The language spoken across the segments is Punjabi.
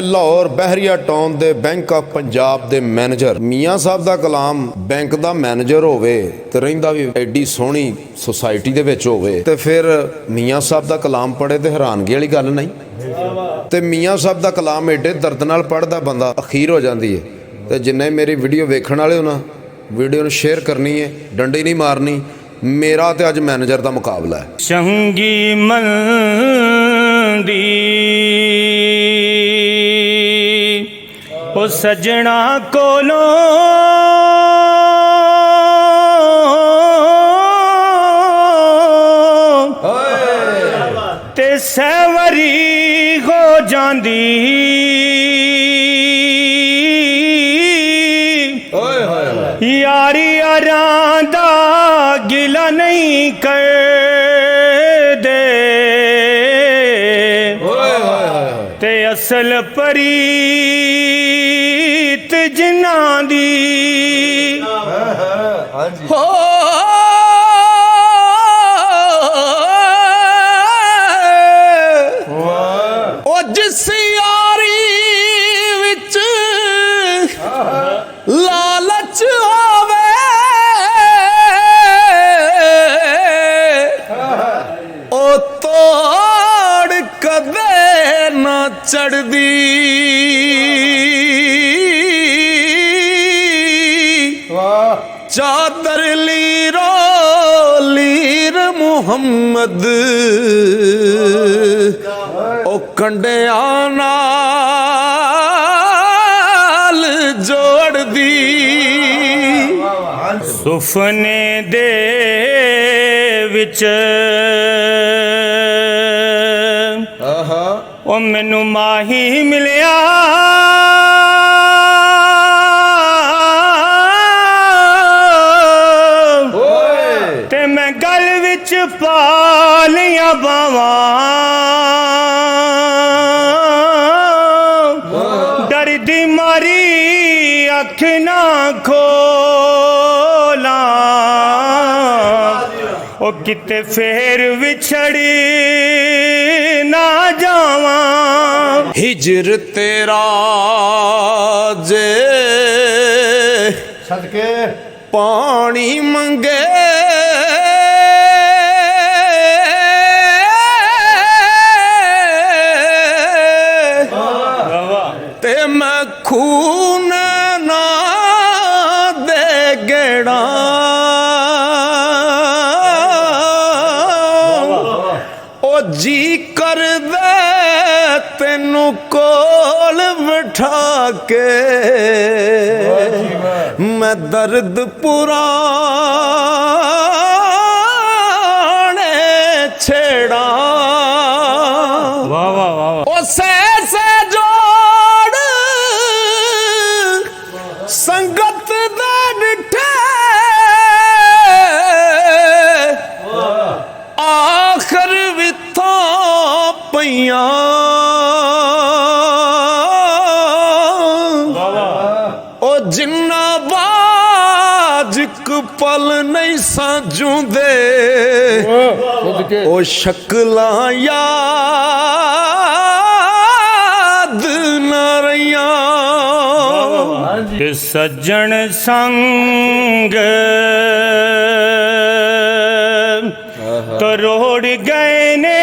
ਲਾਹੌਰ ਬਹਿਰੀਆ ਟਾਊਨ ਦੇ ਬੈਂਕ ਆਫ ਪੰਜਾਬ ਦੇ ਮੈਨੇਜਰ ਮੀਆਂ ਸਾਹਿਬ ਦਾ ਕਲਾਮ ਬੈਂਕ ਦਾ ਮੈਨੇਜਰ ਹੋਵੇ ਤੇ ਰਹਿੰਦਾ ਵੀ ਐਡੀ ਸੋਹਣੀ ਸੁਸਾਇਟੀ ਦੇ ਵਿੱਚ ਹੋਵੇ ਤੇ ਫਿਰ ਮੀਆਂ ਸਾਹਿਬ ਦਾ ਕਲਾਮ ਪੜ੍ਹੇ ਤੇ ਹੈਰਾਨਗੀ ਵਾਲੀ ਗੱਲ ਨਹੀਂ। ਤੇ ਮੀਆਂ ਸਾਹਿਬ ਦਾ ਕਲਾਮ ਐਡੇ ਦਰਦ ਨਾਲ ਪੜ੍ਹਦਾ ਬੰਦਾ ਅਖੀਰ ਹੋ ਜਾਂਦੀ ਹੈ। ਤੇ ਜਿੰਨੇ ਮੇਰੀ ਵੀਡੀਓ ਵੇਖਣ ਵਾਲੇ ਹੋ ਨਾ, ਵੀਡੀਓ ਨੂੰ ਸ਼ੇਅਰ ਕਰਨੀ ਹੈ, ਡੰਡੀ ਨਹੀਂ ਮਾਰਨੀ। ਮੇਰਾ ਤੇ ਅੱਜ ਮੈਨੇਜਰ ਦਾ ਮੁਕਾਬਲਾ ਹੈ। ਚੰਗੀ ਮੰਦੀ ਉਹ ਸਜਣਾ ਕੋਲੋਂ ਤੇ ਸੈਵਰੀ ਹੋ ਜਾਂਦੀ ਯਾਰੀ ਯਾਰਾਂ ਦਾ ਗਿਲਾ ਨਹੀਂ ਕਰਦੇ ਤੇ ਅਸਲ ਪਰੀਤ ਜਿਨ੍ਹਾਂ ਦੀ ਹੋ ਉਹ ਜਿਸ ਯਾਰੀ ਵਿੱਚ ਲਾਲਚ ਹੋਵੇ ਉਹ ਤੋੜ ਕਦੇ ਨਾ ਚੜਦੀ ਚਾਦਰ ਲੀਰੋ ਲੀਰ ਮੁਹੰਮਦ ਉਹ ਕੰਡਿਆਂ ਨਾਲ ਜੋੜਦੀ ਸੁਫਨੇ ਦੇ ਵਿੱਚ ਉਹ ਮੈਨੂੰ ਮਾਹੀ ਮਿਲਿਆ ਤੇ ਮੈਂ ਗਲ ਵਿੱਚ ਪਾ ਲਿਆ ਬਾਵਾਂ ਡਰਦੀ ਮਾਰੀ ਅੱਖ ਨਾ ਖੋਲਾਂ ਉਹ ਕਿਤੇ ਫੇਰ ਵਿਛੜੀ ਨਾ ਜਾਵਾਂ ਹਿਜਰ ਤੇਰਾ ਜੇ ਸਦਕੇ ਪਾਣੀ ਮੰਗੇ ਤੇ ਮੈਂ ਖੂਨ ਨਾ ਦੇ ਗੇੜਾ ਉਹ ਜੀ ਕਰਦਾ ਤੈਨੂੰ ਕੋਲ ਬਿਠਾ ਕੇ ਮੈਂ ਦਰਦ ਪੁਰਾਣੇ ਛੇੜਾ ਵਾਹ ਵਾਹ ਵਾਹ ਉਹ ਸੇ ਜੋੜ ਸੰਗਤ ਦਾ ਡਿਠੇ ਆਖਰ ਵਿਥੋਂ ਪਈਆਂ ਉਹ ਜਿੰਨਾ ਬਾਜ ਇੱਕ ਪਲ ਨਹੀਂ ਸਾਂਝੂਦੇ ਉਹ ਸ਼ਕਲਾਂ ਯਾਦ ਨਾ ਰਹੀਆਂ ਤੇ ਸੱਜਣ ਸੰਗ ਕਰੋੜ ਗਏ ਨੇ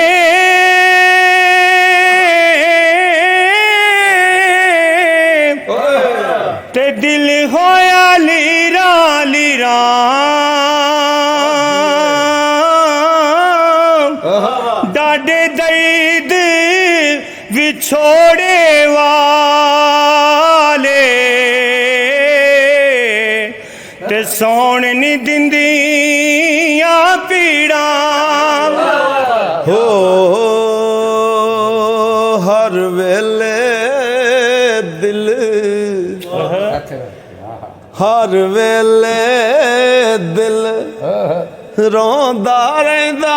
ਤੇ ਦਿਲ ਹੋਇਆ ਲੀਰਾ ਲੀਰਾ ਡਾਡੇ ਦਰਦ ਵਿਛੋੜੇ ਵਾਲੇ ਤੇ ਸੌਣ ਨਹੀਂ ਦਿੰਦੀਆਂ ਪੀੜਾਂ ਹੋ ਹਰ ਵੇਲੇ ਦਿਲ ਹਰ ਵੇਲੇ ਦਿਲ ਰੋਂਦਾ ਰਹਿੰਦਾ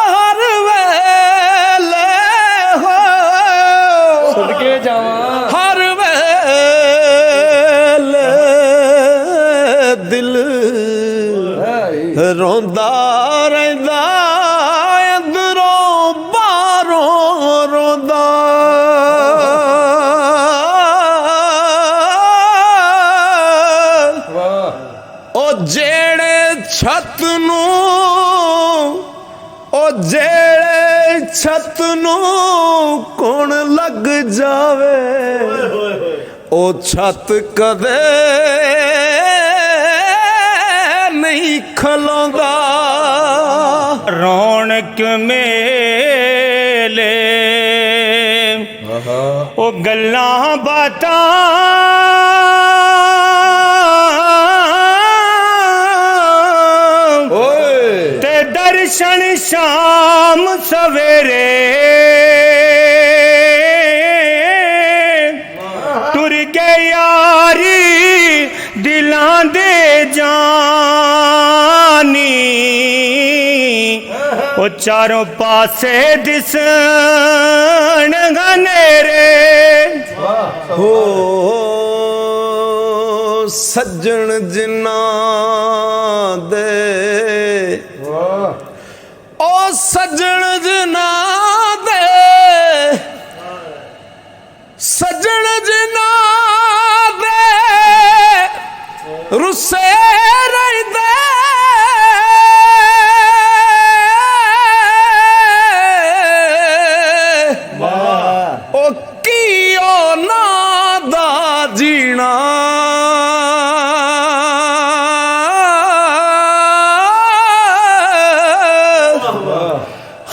ਹਰ ਵੇਲੇ ਹੋ ਸਦਕੇ ਜਾਵਾਂ ਹਰ ਵੇਲੇ ਦਿਲ ਰੋਂਦਾ ਰਹਿੰਦਾ ਅੰਦਰੋਂ ਬਾਹਰੋਂ ਦਾ ਉਹ ਜਿਹੜੇ ਛੱਤ ਨੂੰ ਉਹ ਜਿਹੜੇ ਛੱਤ ਨੂੰ ਕੌਣ ਲੱਗ ਜਾਵੇ ਉਹ ਛੱਤ ਕਦੇ ਨਹੀਂ ਖਲੋਂਦਾ ਰੌਣਕ ਮੇਲੇ ਉਹ ਗੱਲਾਂ ਬਾਤਾਂ ਤੇ ਦਰਸ਼ਨ ਸ਼ਾਮ ਸਵੇਰੇ ਤੁਰ ਗਏ ਯਾਰੀ ਦਿਲਾਂ ਦੇ ਜਾਨੀ ਉਹ ਚਾਰੋਂ ਪਾਸੇ ਦਿਸਣ ਹਨੇਰੇ ਹੋ ਸੱਜਣ ਜਿਨ੍ਹਾਂ ਦੇ ਉਹ ਸੱਜਣ ਜਿਨ੍ਹਾਂ ਦੇ ਸੱਜਣ ਜਿਨ੍ਹਾਂ ਦੇ ਰੁੱਸੇ ਰਹਿੰਦੇ ਉਹ ਕੀ ਉਹਨਾਂ ਦਾ ਜੀਣਾ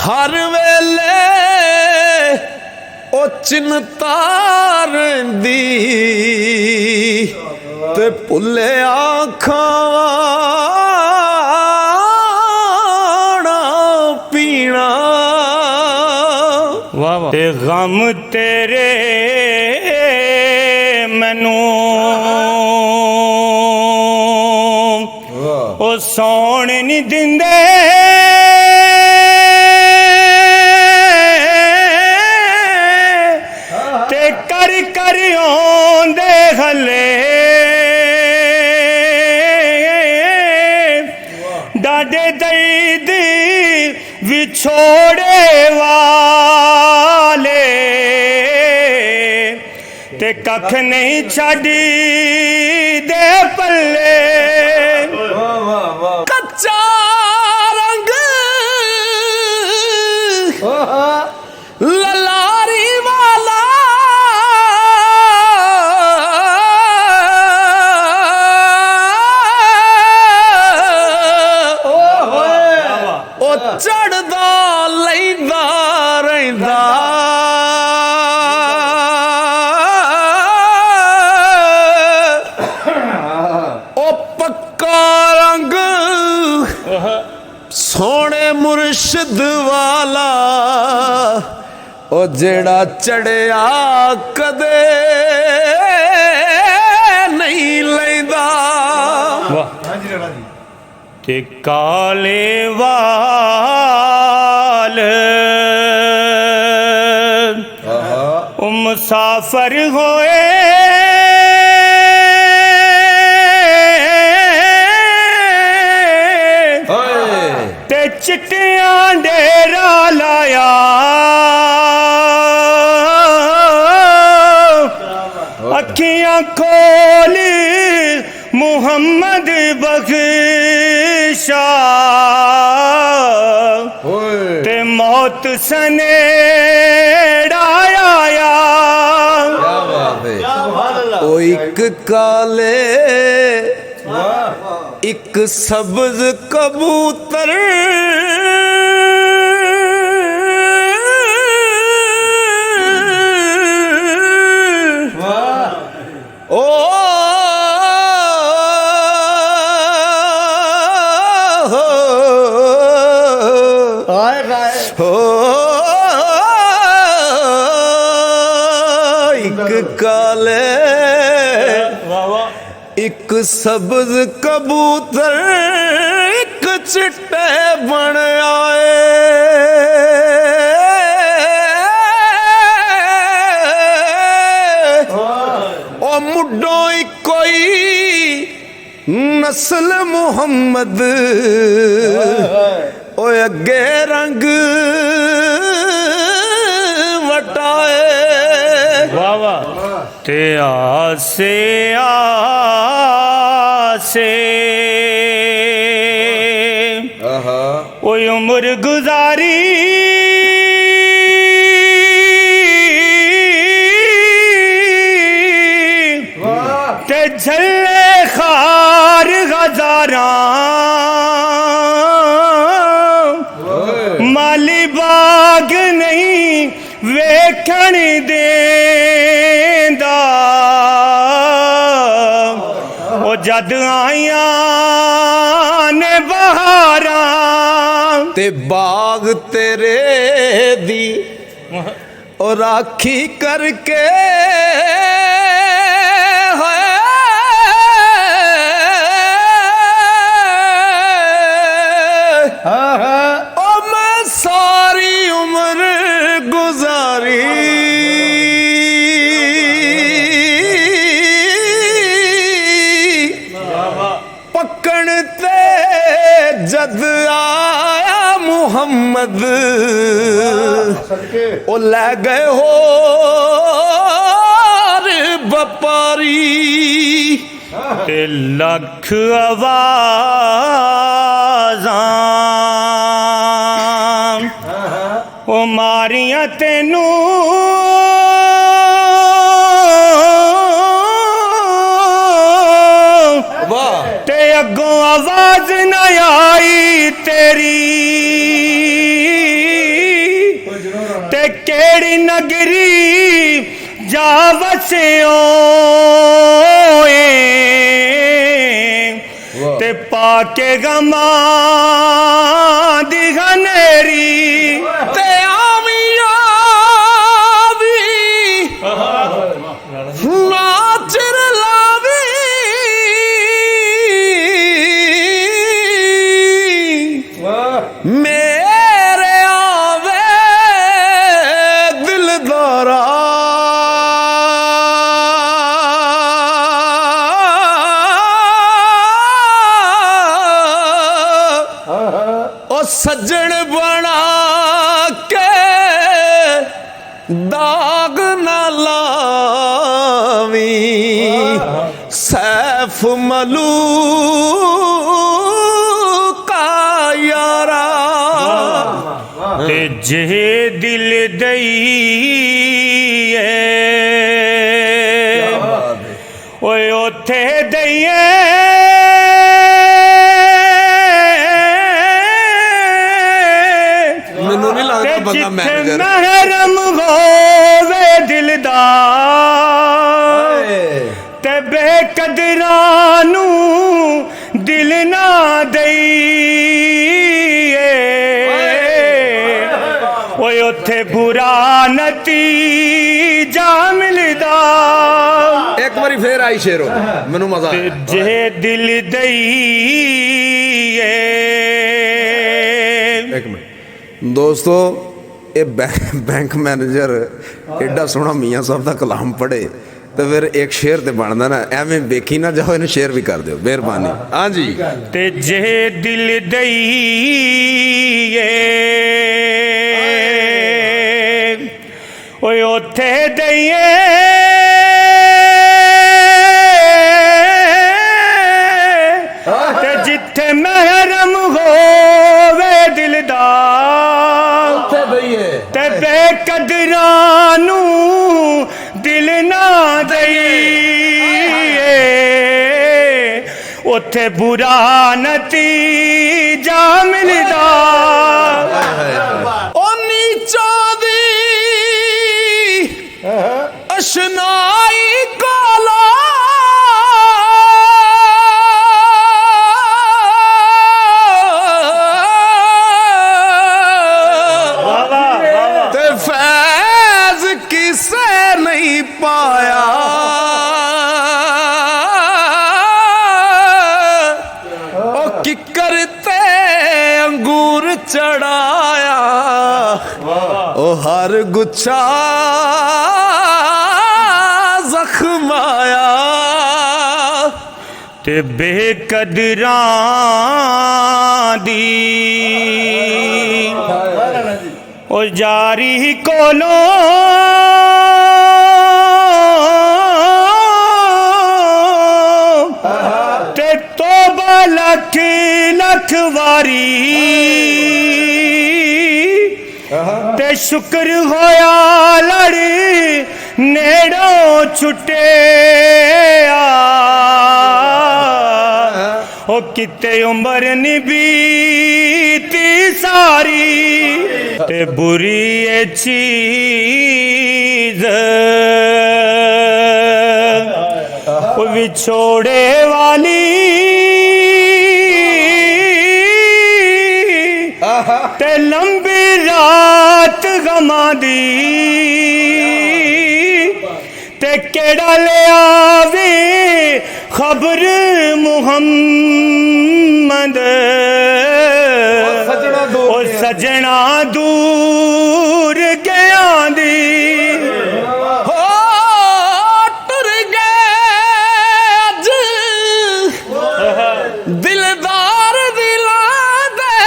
ਹਰ ਵੇਲੇ ਉਹ ਚਿੰਤਾ ਰਹਿੰਦੀ ਤੇ ਭੁੱਲਿਆ ਖਾਣਾ ਪੀਣਾ ਵਾਹ ਵਾਹ ਤੇ ਗਮ ਤੇਰੇ ਮੈਨੂੰ ਉਹ ਸੌਣ ਨਹੀਂ ਦਿੰਦੇ ਤੇ ਕਰ ਕਰ ਆਉਂਦੇ ਹਲੇ ਡਾਡੇ ਦਰਦ ਵਿਛੋੜੇ ਵਾਲੇ ਤੇ ਕੱਖ ਨਹੀਂ ਛੱਡੀ ਦੇ ਪੱਲੇ ਕੱਚਾ ਰੰਗ ਲਲਾਰੀ ਵਾਲਾ ਉਹ ਚੜਦਾ ਲੈਂਦਾ ਰਹਿੰਦਾ ਉਹ ਪੱਕਾ ਰੰਗ ਸੋਹਣੇ ਮੁਰਸ਼ਿਦ ਵਾਲਾ ਉਹ ਜਿਹੜਾ ਚੜਿਆ ਕਦੇ ਨਹੀਂ ਲੈਂਦਾ ਤੇ ਕਾਲੇ ਵਾਲ ਉਹ ਮੁਸਾਫਰ ਹੋਏ ਤੇ ਚਿੱਟਿਆਂ ਡੇਰਾ ਲਾਇਆ ਅੱਖੀਆਂ ਖੋਲ ਮੁਹੰਮਦ ਬਖਸ਼ਾ ਤੇ ਮੌਤ ਸਨੇੜਾ ਆਇਆ ਉਹ ਇੱਕ ਕਾਲੇ ਇੱਕ ਸਬਜ਼ ਕਬੂਤਰ ਇੱਕ ਕਾਲੇ ਇੱਕ ਸਬਜ਼ ਕਬੂਤਰ ਇੱਕ ਚਿੱਟੇ ਬਣ ਆਏ ਉਹ ਮੁੱਢੋਂ ਇੱਕੋ ਹੀ ਨਸਲ ਮੁਹੰਮਦ ਓਏ ਅੱਗੇ ਰੰਗ ਵਟਾ ते आसे आसे ओए उम्र गुजारी ते झल्ले खार हजारा माली बाग नहीं वेखण देंदा ओ जद आइयां ने बहारां ते बाग तेरे दी और राखी करके ओ मैं सारी उम्र गुजारी पकड़ ते जद आया मुहम्मद ओ ले गए हो व्यापारी ते लख आवाज़ां ओ मारियां तेनू ते अगों आवाज न आई तेरी ते केड़ी नगरी जा वसियो ते पाके गमा दी घनेरी ते आमिया भी नाचर लावी मेरे आवे दिलदारा ओ सज्जन बना के दाग ना लावी सैफ मलूका यारा ते जे दिल दईए ओए ओथे दईए मैनू नहीं लगता बंदा मैनेजर महरम होवे दिलदार ते बेकदरां नू दिल ना दईए ओए उथे बुरा नतीजा मिलदा एक बारी फिर आई शेरो मैनू मजा ते जे दिल दईए एक मिनट दोस्तों ये बैंक मैनेजर एडा सोहना मियाँ साहब का कलाम पढ़े तो फिर एक शेर ते बनता ना एवें वेखी ना जाओ इन्हें शेर भी कर दो मेहरबानी हाँ जी ते जे दिल दईए ओए ओथे दईए ते जिथे महरम होवे दिलदार ते बेकदरां नू दिल ना दईए उथे बुरा नतीजा मिलदा ओ नीचा दी अशनाई काला ते फैज किसे नहीं पाया ओ कि करते अंगूर चढ़ाया ओ हर गुच्छा जख्माया ते बेकदरां दी ओ जारी कोलों ਸਾਰੀ ਤੇ ਸ਼ੁਕਰ ਹੋਇਆ ਲੜ ਨੇੜੋਂ ਛੁੱਟਿਆ ਉਹ ਕਿਤੇ ਉਮਰ ਨੀ ਬੀਤੀ ਸਾਰੀ ਤੇ ਬੁਰੀ ਏ ਚੀਜ਼ ਉਹ ਵਿਛੋੜੇ ਵਾਲੀ ਤੇ ਲੰਬੀ ਰਾਤ ਗਮਾਂ ਦੀ ਤੇ ਕਿਹੜਾ ਲਿਆਵੇ ਖਬਰ ਮੁਹੰਮਦ ਉਹ ਸਜਣਾ ਦੂਰ ਗਿਆ ਦੀ ਹੋ ਟੁਰ ਗਏ ਅੱਜ ਦਿਲਦਾਰ ਦਿਲਾਂ ਦੇ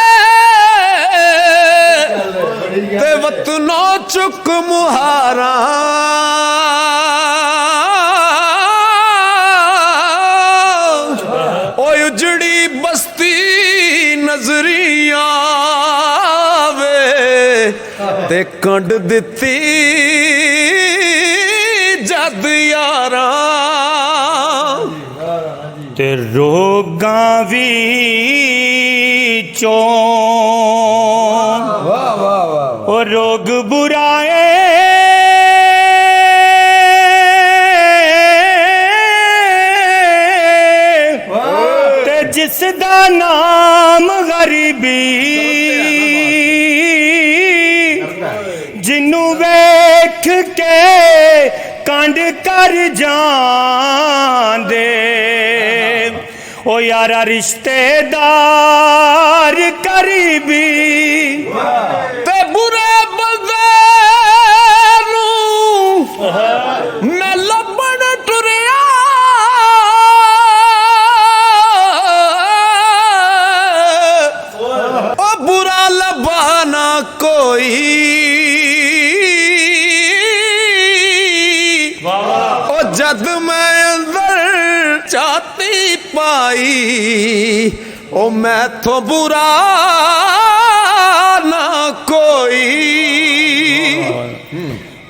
ਤੇ ਵਤਨੋਂ ਚੁੱਕ ਮੁਹਾਰਾਂ ਓਏ ਉਜੜੀ ਬਸਤੀ ਨਜ਼ਰੀਆਂ ਵੇ ਤੇ ਕੰਡ ਦਿੱਤੀ ਜਦ ਯਾਰਾਂ ਤੇ ਰੋਗਾਂ ਵਿੱਚੋਂ ਉਹ ਰੋਗ ਬੁਰਾਏ ਤੇ ਜਿਸ ਦਾ ਨਾਮ ਗਰੀਬੀ ਜਿਹਨੂੰ ਵੇਖ ਕੇ ਕੰਡ ਕਰ ਜਾਂਦੇ ਉਹ ਯਾਰਾ ਰਿਸ਼ਤੇਦਾਰ ਕਰੀਬੀ ਤੇ ਬੁਰੇ ਬੰਦੇ ਨੂੰ ਮੈਂ ਲੱਭਣ ਟੁਰਿਆ ਉਹ ਬੁਰਾ ਲੱਭਾ ਨਾ ਕੋਈ ਉਹ ਜਦ ਮੈਂ ਅੰਦਰ ਚਾਤੀ ਪਾਈ ਉਹ ਮੈਥੋਂ ਬੁਰਾ ਨਾ ਕੋਈ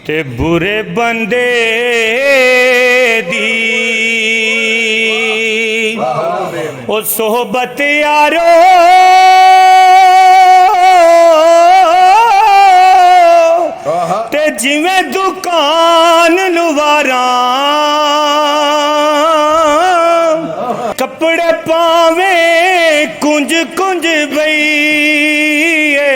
ਤੇ ਬੁਰੇ ਬੰਦੇ ਦੀ ਉਹ ਸੋਹਬਤ ਯਾਰੋ ਤੇ ਜਿਵੇਂ ਦੁਕਾਨ ਲੁਵਾਰਾਂ ਕੱਪੜੇ ਪਾਵੇਂ ਕੁੰਜ ਕੁੰਜ ਬਈਏ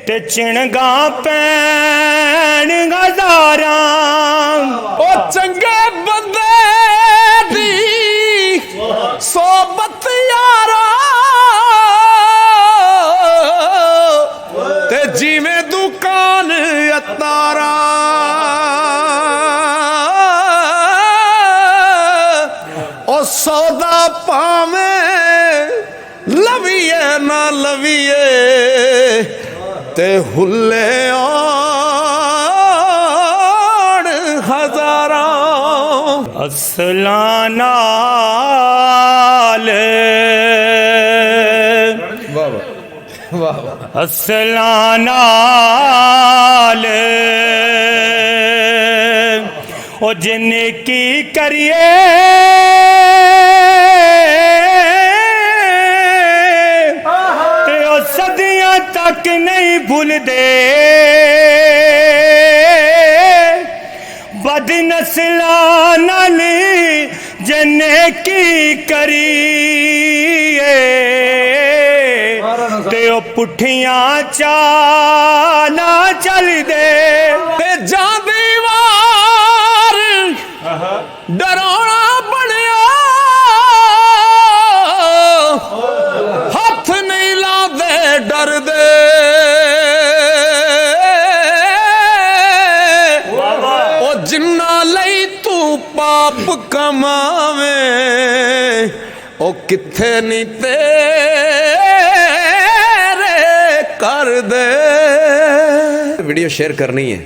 ਤੇ ਚਿਣਗਾ ਪੈਣ ਹਜ਼ਾਰਾਂ ਉਹ ਚੰਗੇ ਬੰਦੇ ਦੀ ਸੋਬਤ ਯਾਰਾ ਤੇ ਜਿਵੇਂ ਦੁਕਾਨ ਅਤਾਰਾ ਉਹ ਸੌਦਾ ਪਾਵੇਂ ਲਵੀਏ ਨਾ ਲਵੀਏ ਤੇ ਹੁੱਲੇ ਆਣ ਹਜ਼ਾਰਾਂ ਅਸਲਾਂ ਨਾਲ ਅਸਲਾਂ ਨਾਲ ਉਹ ਜਿੰਨੇ ਕੀ ਕਰੀਏ ਤੇ ਉਹ ਸਦੀਆਂ ਤੱਕ ਨਹੀਂ ਭੁੱਲਦੇ ਬਦ ਨਸਲਾਂ ਨਾਲ ਜਿੰਨੇ ਕੀ ਕਰੀਏ ਤੇ ਉਹ ਪੁੱਠੀਆਂ ਚਾਲਾਂ ਚੱਲਦੇ ਤੇ ਜਾਂਦੀ ਵਾਰ ਡਰਾਉਣਾ ਬਣਿਆ ਹੱਥ ਨਹੀਂ ਲਾਉਂਦੇ ਡਰਦੇ ਉਹ ਜਿੰਨਾ ਲਈ ਤੂੰ ਪਾਪ ਕਮਾਵੇਂ ਉਹ ਕਿੱਥੇ ਨਹੀਂ ਤੇਰੇ ਕਰਦੇ ਵੀਡੀਓ ਸ਼ੇਅਰ ਕਰਨੀ ਹੈ।